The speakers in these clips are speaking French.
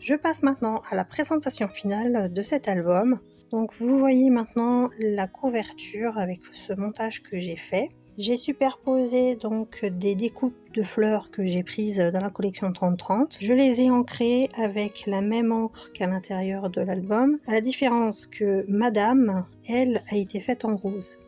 Je passe maintenant à la présentation finale de cet album. Donc vous voyez maintenant la couverture avec ce montage que j'ai fait. J'ai superposé donc des découpes de fleurs que j'ai prises dans la collection 30-30. Je les ai ancrées avec la même encre qu'à l'intérieur de l'album, à la différence que Madame, elle, a été faite en rose.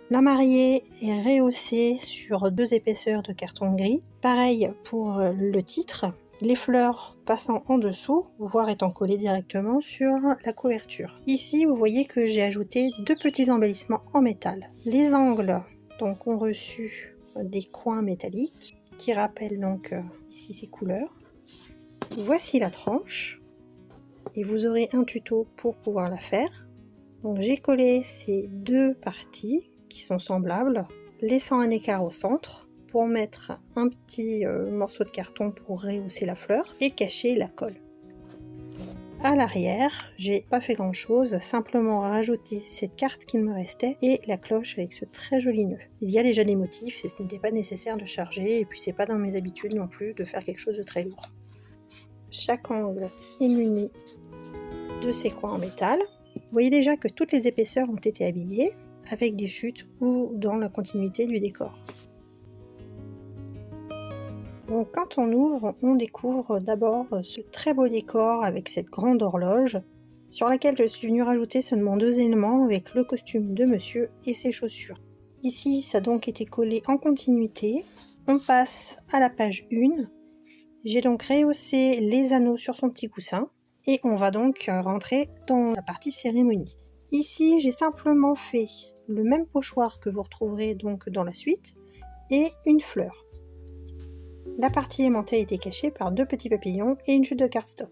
La mariée est rehaussée sur 2 épaisseurs de carton gris. Pareil pour le titre, les fleurs passant en dessous, voire étant collées directement sur la couverture. Ici, vous voyez que j'ai ajouté 2 petits embellissements en métal. Les angles donc ont reçu des coins métalliques qui rappellent donc ici ces couleurs. Voici la tranche et vous aurez un tuto pour pouvoir la faire. Donc j'ai collé ces 2 parties qui sont semblables, laissant un écart au centre pour mettre un petit morceau de carton pour rehausser la fleur et cacher la colle. À l'arrière, j'ai pas fait grand chose, simplement rajouté cette carte qu'il me restait et la cloche avec ce très joli nœud. Il y a déjà des motifs et ce n'était pas nécessaire de charger, et puis c'est pas dans mes habitudes non plus de faire quelque chose de très lourd. Chaque angle est muni de ces coins en métal. Vous voyez déjà que toutes les épaisseurs ont été habillées avec des chutes ou dans la continuité du décor. Donc quand on ouvre, on découvre d'abord ce très beau décor avec cette grande horloge sur laquelle je suis venue rajouter seulement 2 éléments avec le costume de monsieur et ses chaussures. Ici, ça a donc été collé en continuité. On passe à la page 1. J'ai donc rehaussé les anneaux sur son petit coussin et on va donc rentrer dans la partie cérémonie. Ici, j'ai simplement fait le même pochoir que vous retrouverez donc dans la suite et une fleur. La partie aimantée a été cachée par 2 petits papillons et une chute de cardstock.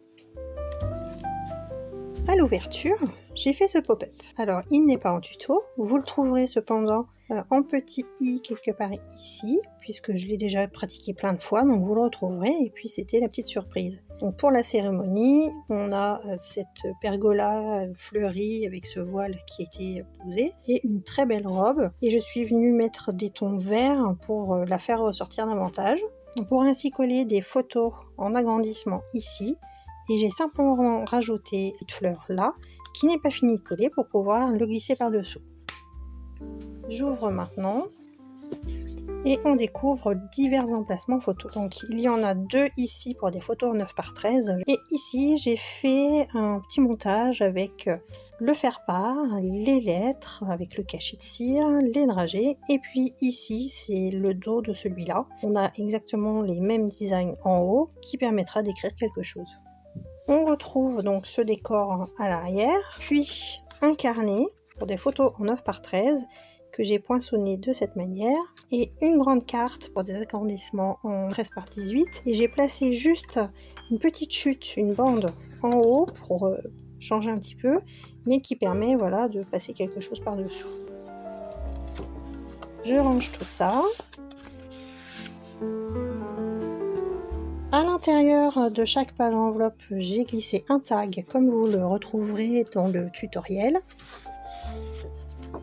À l'ouverture, j'ai fait ce pop-up. Alors, il n'est pas en tuto, vous le trouverez cependant en petit i quelque part ici, puisque je l'ai déjà pratiqué plein de fois, donc vous le retrouverez, et puis c'était la petite surprise. Donc pour la cérémonie, on a cette pergola fleurie avec ce voile qui a été posé, et une très belle robe, et je suis venue mettre des tons verts pour la faire ressortir davantage. On pourra ainsi coller des photos en agrandissement ici, et j'ai simplement rajouté cette fleur là, qui n'est pas finie de coller pour pouvoir le glisser par-dessous. J'ouvre maintenant, et on découvre divers emplacements photos. Donc il y en a 2 ici pour des photos 9x13, et ici j'ai fait un petit montage avec le faire-part, les lettres avec le cachet de cire, les dragées, et puis ici c'est le dos de celui-là. On a exactement les mêmes designs en haut qui permettra d'écrire quelque chose. On retrouve donc ce décor à l'arrière, puis un carnet pour des photos en 9x13 que j'ai poinçonné de cette manière, et une grande carte pour des agrandissements en 13x18, et j'ai placé juste une petite chute, une bande en haut pour changer un petit peu, mais qui permet voilà, de passer quelque chose par-dessous. Je range tout ça. À l'intérieur de chaque page enveloppe, j'ai glissé un tag comme vous le retrouverez dans le tutoriel.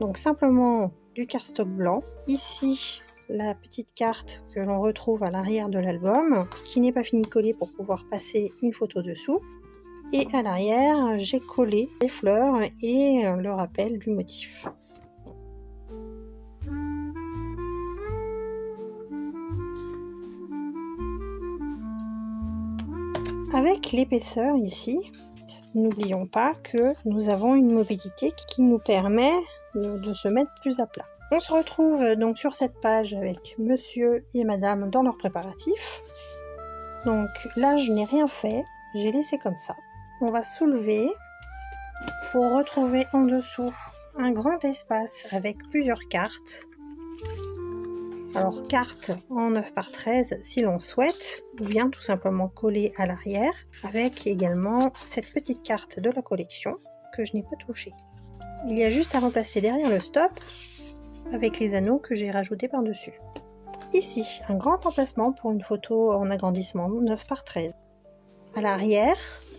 Donc simplement du cardstock blanc. Ici, la petite carte que l'on retrouve à l'arrière de l'album, qui n'est pas finie de coller pour pouvoir passer une photo dessous. Et à l'arrière, j'ai collé les fleurs et le rappel du motif. Avec l'épaisseur ici, n'oublions pas que nous avons une mobilité qui nous permet de se mettre plus à plat. On se retrouve donc sur cette page avec monsieur et madame dans leurs préparatifs. Donc là, je n'ai rien fait, j'ai laissé comme ça. On va soulever pour retrouver en dessous un grand espace avec plusieurs cartes. Alors carte en 9x13 si l'on souhaite, ou bien tout simplement coller à l'arrière, avec également cette petite carte de la collection que je n'ai pas touchée. Il y a juste à remplacer derrière le stop avec les anneaux que j'ai rajoutés par-dessus. Ici, un grand emplacement pour une photo en agrandissement 9x13. À l'arrière,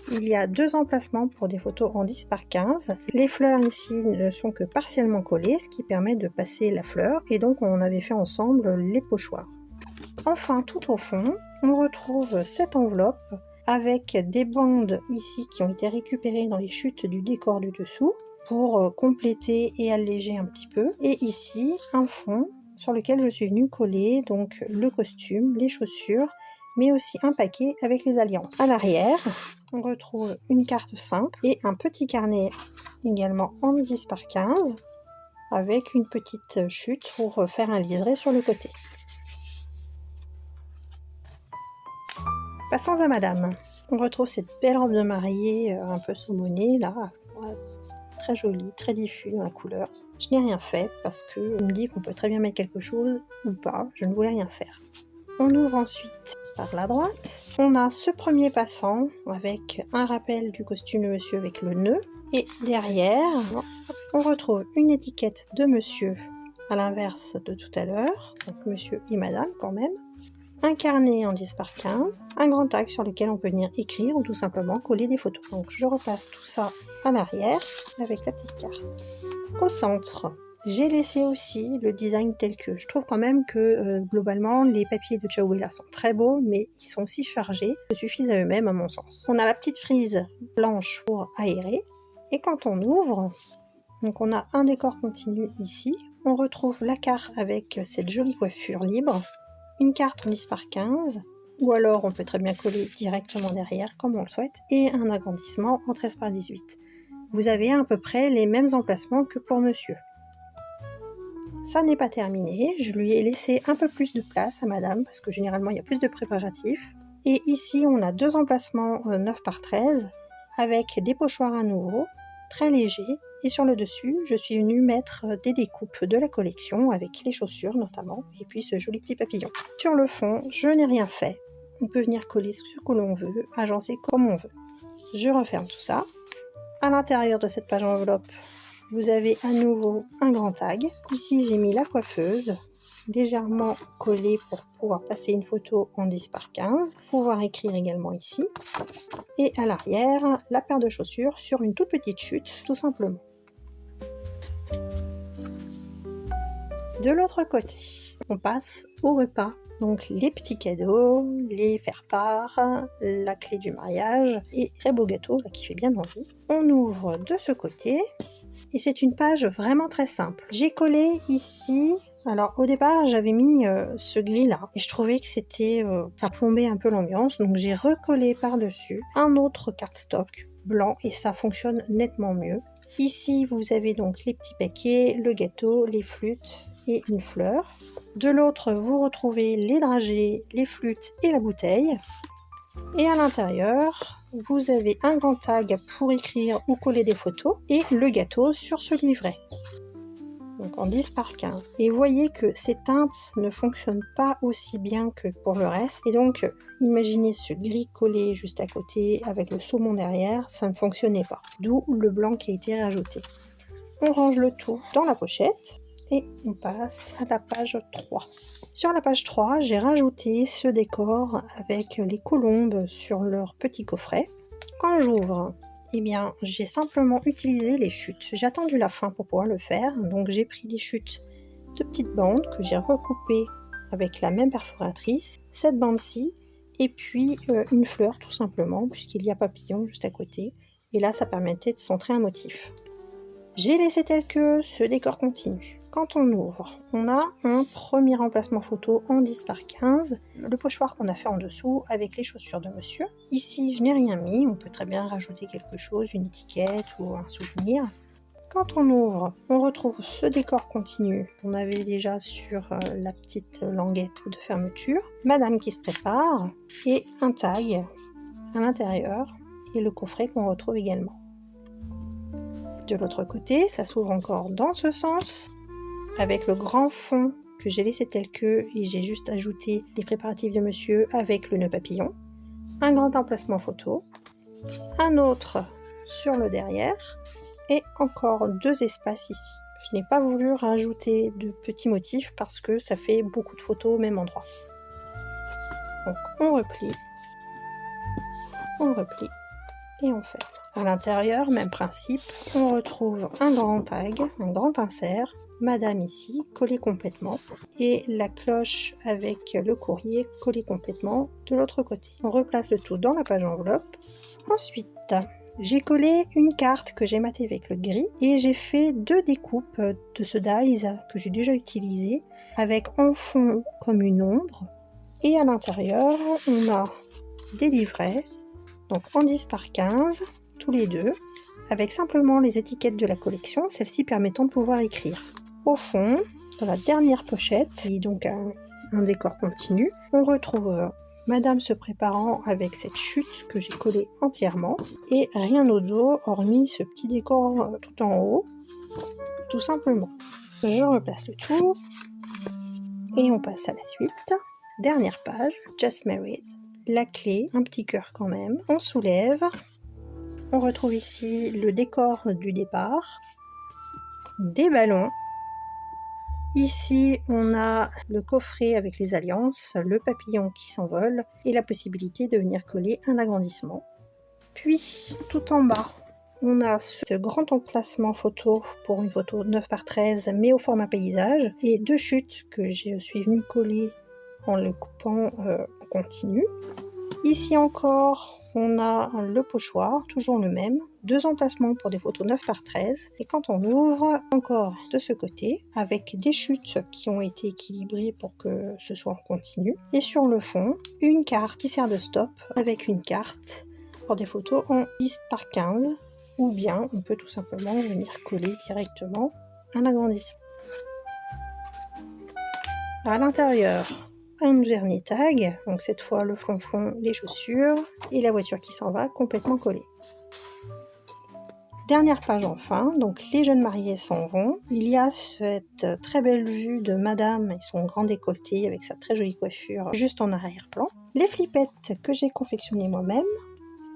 il y a 2 emplacements pour des photos en 10x15. Les fleurs ici ne sont que partiellement collées, ce qui permet de passer la fleur, et donc on avait fait ensemble les pochoirs. Enfin, tout au fond, on retrouve cette enveloppe avec des bandes ici qui ont été récupérées dans les chutes du décor du dessous pour compléter et alléger un petit peu. Et ici, un fond sur lequel je suis venue coller donc le costume, les chaussures, mais aussi un paquet avec les alliances. À l'arrière, on retrouve une carte simple et un petit carnet également en 10 par 15 avec une petite chute pour faire un liseré sur le côté. Passons à madame. On retrouve cette belle robe de mariée un peu saumonée là, très jolie, très diffus dans la couleur. Je n'ai rien fait parce que on me dit qu'on peut très bien mettre quelque chose ou pas, je ne voulais rien faire. On ouvre ensuite par la droite. On a ce premier passant avec un rappel du costume de monsieur avec le nœud. Et derrière, on retrouve une étiquette de monsieur à l'inverse de tout à l'heure, donc monsieur et madame quand même. Un carnet en 10 par 15, un grand tag sur lequel on peut venir écrire ou tout simplement coller des photos. Donc je repasse tout ça à l'arrière avec la petite carte. Au centre, j'ai laissé aussi le design tel que. Je trouve quand même que globalement les papiers de Ciaouela sont très beaux, mais ils sont aussi chargés, ils suffisent à eux-mêmes à mon sens. On a la petite frise blanche pour aérer, et quand on ouvre, donc on a un décor continu ici, on retrouve la carte avec cette jolie coiffure libre, une carte en 10 par 15, ou alors on peut très bien coller directement derrière comme on le souhaite, et un agrandissement en 13 par 18. Vous avez à peu près les mêmes emplacements que pour monsieur. Ça n'est pas terminé, je lui ai laissé un peu plus de place à madame, parce que généralement il y a plus de préparatifs. Et ici on a deux emplacements 9 par 13, avec des pochoirs à nouveau, très légers, et sur le dessus, je suis venue mettre des découpes de la collection, avec les chaussures notamment, et puis ce joli petit papillon. Sur le fond, je n'ai rien fait. On peut venir coller ce que l'on veut, agencer comme on veut. Je referme tout ça. À l'intérieur de cette page enveloppe, vous avez à nouveau un grand tag. Ici, j'ai mis la coiffeuse, légèrement collée pour pouvoir passer une photo en 10 par 15, pouvoir écrire également ici. Et à l'arrière, la paire de chaussures sur une toute petite chute, tout simplement. De l'autre côté, on passe au repas. Donc les petits cadeaux, les faire-part, la clé du mariage et très beau gâteau là, qui fait bien envie. On ouvre de ce côté et c'est une page vraiment très simple. J'ai collé ici, alors au départ j'avais mis ce gris là et je trouvais que ça plombait un peu l'ambiance, donc j'ai recollé par-dessus un autre cardstock blanc et ça fonctionne nettement mieux. Ici vous avez donc les petits paquets, le gâteau, les flûtes et une fleur. De l'autre, vous retrouvez les dragées, les flûtes et la bouteille. Et à l'intérieur, vous avez un grand tag pour écrire ou coller des photos et le gâteau sur ce livret. Donc en 10 par 15. Et vous voyez que ces teintes ne fonctionnent pas aussi bien que pour le reste. Et donc, imaginez ce gris collé juste à côté avec le saumon derrière, ça ne fonctionnait pas. D'où le blanc qui a été rajouté. On range le tout dans la pochette. Et on passe à la page 3. Sur la page 3, j'ai rajouté ce décor avec les colombes sur leur petit coffret. Quand j'ouvre, eh bien, j'ai simplement utilisé les chutes. J'ai attendu la fin pour pouvoir le faire, donc j'ai pris des chutes de petites bandes que j'ai recoupées avec la même perforatrice, cette bande-ci, et puis une fleur tout simplement, puisqu'il y a papillon juste à côté. Et là, ça permettait de centrer un motif. J'ai laissé tel que ce décor continue. Quand on ouvre, on a un premier emplacement photo en 10 par 15, le pochoir qu'on a fait en dessous avec les chaussures de monsieur. Ici, je n'ai rien mis, on peut très bien rajouter quelque chose, une étiquette ou un souvenir. Quand on ouvre, on retrouve ce décor continu qu'on avait déjà sur la petite languette de fermeture, madame qui se prépare, et un tag à l'intérieur, et le coffret qu'on retrouve également. De l'autre côté, ça s'ouvre encore dans ce sens, avec le grand fond que j'ai laissé tel que, et j'ai juste ajouté les préparatifs de monsieur avec le nœud papillon, un grand emplacement photo, un autre sur le derrière, et encore deux espaces ici. Je n'ai pas voulu rajouter de petits motifs parce que ça fait beaucoup de photos au même endroit. Donc on replie, et on ferme. À l'intérieur, même principe, on retrouve un grand tag, un grand insert, Madame ici, collé complètement, et la cloche avec le courrier collé complètement de l'autre côté. On replace le tout dans la page enveloppe. Ensuite, j'ai collé une carte que j'ai matée avec le gris et j'ai fait 2 découpes de ce dies que j'ai déjà utilisé avec en fond comme une ombre et à l'intérieur on a des livrets, donc en 10 par 15 tous les deux, avec simplement les étiquettes de la collection, celle-ci permettant de pouvoir écrire. Au fond, dans la dernière pochette, qui est donc un décor continu, on retrouve Madame se préparant avec cette chute que j'ai collée entièrement, et rien au dos, hormis ce petit décor tout en haut, tout simplement. Je replace le tout, et on passe à la suite. Dernière page, Just Married. La clé, un petit cœur quand même. On soulève. On retrouve ici le décor du départ, des ballons. Ici, on a le coffret avec les alliances, le papillon qui s'envole et la possibilité de venir coller un agrandissement. Puis, tout en bas, on a ce grand emplacement photo pour une photo 9 par 13 mais au format paysage et 2 chutes que je suis venue coller en le coupant en continu. Ici encore, on a le pochoir, toujours le même, 2 emplacements pour des photos 9 par 13 et quand on ouvre, encore de ce côté, avec des chutes qui ont été équilibrées pour que ce soit en continu, et sur le fond, une carte qui sert de stop avec une carte pour des photos en 10 par 15, ou bien on peut tout simplement venir coller directement un agrandissement. À l'intérieur, un vernis tag, donc cette fois le flonflon, les chaussures et la voiture qui s'en va complètement collée. Dernière page enfin, donc les jeunes mariés s'en vont. Il y a cette très belle vue de Madame et son grand décolleté avec sa très jolie coiffure juste en arrière-plan. Les flippettes que j'ai confectionnées moi-même,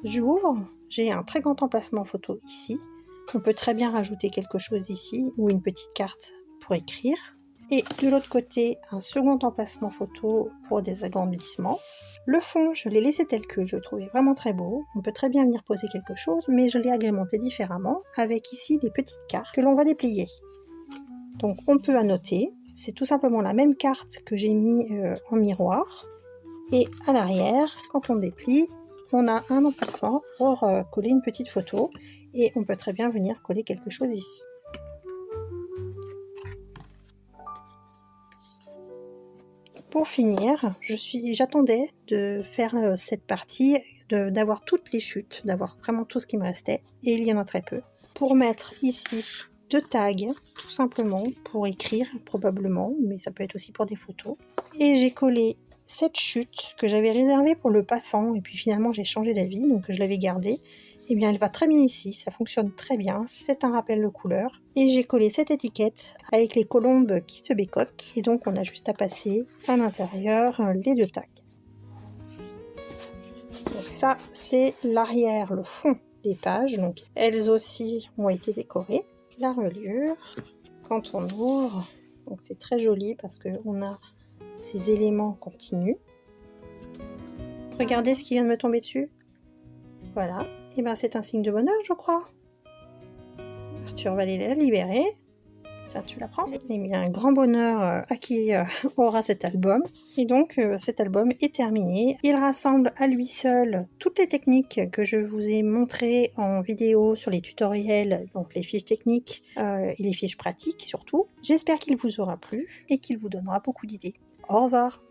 j'ouvre, j'ai un très grand emplacement photo ici. On peut très bien rajouter quelque chose ici ou une petite carte pour écrire. Et de l'autre côté, un second emplacement photo pour des agrandissements. Le fond, je l'ai laissé tel que je le trouvais vraiment très beau. On peut très bien venir poser quelque chose, mais je l'ai agrémenté différemment avec ici des petites cartes que l'on va déplier. Donc on peut annoter, c'est tout simplement la même carte que j'ai mis en miroir. Et à l'arrière, quand on déplie, on a un emplacement pour coller une petite photo et on peut très bien venir coller quelque chose ici. Pour finir, j'attendais de faire cette partie, d'avoir toutes les chutes, d'avoir vraiment tout ce qui me restait, et il y en a très peu. Pour mettre ici 2 tags, tout simplement, pour écrire probablement, mais ça peut être aussi pour des photos. Et j'ai collé cette chute que j'avais réservée pour le passant, et puis finalement j'ai changé d'avis, donc je l'avais gardée. Eh bien elle va très bien ici, ça fonctionne très bien, c'est un rappel de couleur. Et j'ai collé cette étiquette avec les colombes qui se bécotent, et donc on a juste à passer à l'intérieur les 2 tags. Donc ça c'est l'arrière, le fond des pages, donc elles aussi ont été décorées. La reliure, quand on ouvre, donc c'est très joli parce qu'on a ces éléments continus. Regardez ce qui vient de me tomber dessus. Voilà. Et bien c'est un signe de bonheur, je crois. Arthur va les libérer. Tiens, tu la prends. Et bien un grand bonheur à qui aura cet album. Et donc cet album est terminé. Il rassemble à lui seul toutes les techniques que je vous ai montrées en vidéo sur les tutoriels, donc les fiches techniques et les fiches pratiques surtout. J'espère qu'il vous aura plu et qu'il vous donnera beaucoup d'idées. Au revoir.